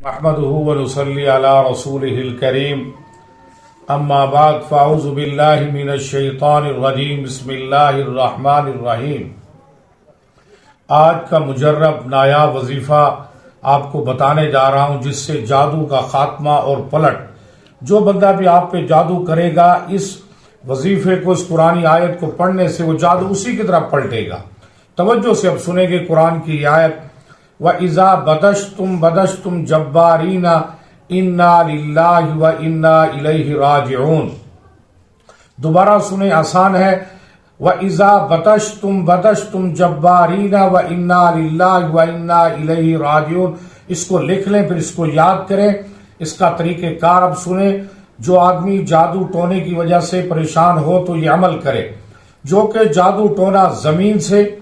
نحمده ونصلي على رسوله الكريم اما بعد فاعوذ بالله من الشیطان الرجیم بسم اللہ الرحمن الرحیم۔ آج کا مجرب نایاب وظیفہ آپ کو بتانے جا رہا ہوں جس سے جادو کا خاتمہ اور پلٹ، جو بندہ بھی آپ پہ جادو کرے گا اس وظیفے کو، اس قرآنی آیت کو پڑھنے سے وہ جادو اسی کی طرف پلٹے گا۔ توجہ سے اب سنیں گے قرآن کی آیت، وَإِذَا بَدَشْتُمْ بَدَشْتُمْ جَبَّارِينَ إِنَّا لِلَّهِ وَإِنَّا إِلَيْهِ رَاجِعُونَ۔ دوبارہ سنیں، آسان ہے۔ وَإِذَا بَدَشْتُمْ بَدَشْتُمْ جَبَّارِينَ وَإِنَّا لِلَّهِ وَإِنَّا إِلَيْهِ رَاجِعُونَ۔ اس کو لکھ لیں، پھر اس کو یاد کریں۔ اس کا طریقہ کار اب سنیں۔ جو آدمی جادو ٹونے کی وجہ سے پریشان ہو تو یہ عمل کرے، جو کہ جادو ٹونا زمین سے،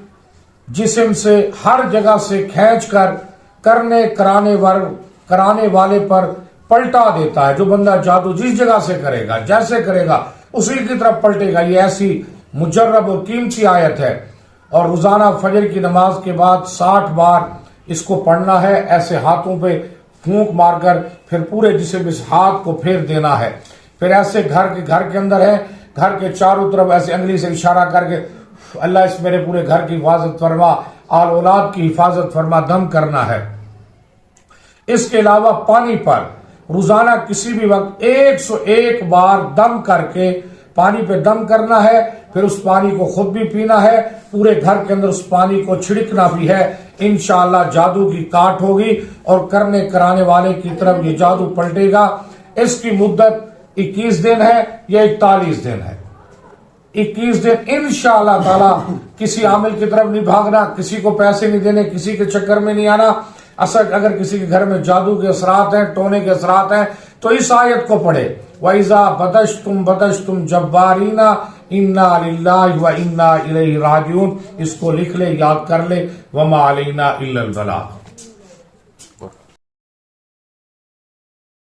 جسم سے، ہر جگہ سے کھینچ کر کرانے والے پر پلٹا دیتا ہے۔ جو بندہ جادو جس جگہ سے کرے گا، جیسے کرے گا، اسی کی طرف پلٹے گا۔ یہ ایسی مجرب اور قیمتی آیت ہے، اور روزانہ فجر کی نماز کے بعد 60 بار اس کو پڑھنا ہے۔ ایسے ہاتھوں پہ پھونک مار کر پھر پورے جسم اس ہاتھ کو پھیر دینا ہے۔ پھر ایسے گھر کے اندر ہے، گھر کے چاروں طرف ایسے انگلی سے اشارہ کر کے اللہ اس میرے پورے گھر کی حفاظت فرما، آل اولاد کی حفاظت فرما، دم کرنا ہے۔ اس کے علاوہ پانی پر روزانہ کسی بھی وقت 101 بار دم کر کے پانی پہ دم کرنا ہے۔ پھر اس پانی کو خود بھی پینا ہے، پورے گھر کے اندر اس پانی کو چھڑکنا بھی ہے۔ انشاءاللہ جادو کی کاٹ ہوگی اور کرانے والے کی طرف یہ جادو پلٹے گا۔ اس کی مدت 21 دن ہے یا 41 دن ہے؟ 21 دن انشاءاللہ تعالی۔ کسی عامل کی طرف نہیں بھاگنا، کسی کو پیسے نہیں دینے، کسی کے چکر میں نہیں آنا۔ اگر کسی کے گھر میں جادو کے اثرات ہیں، ٹونے کے اثرات ہیں، تو اس آیت کو پڑھے، وَإِذَا بَدَشْتُمْ بَدَشْتُمْ جَبَّارِينَ إِنَّا لِلَّهِ وَإِنَّا إِلَيْهِ رَاجِعُونَ۔ اس کو لکھ لے، یاد کر لے، وَمَا عَلَيْنَا إِلَّا الْبَلَاغُ۔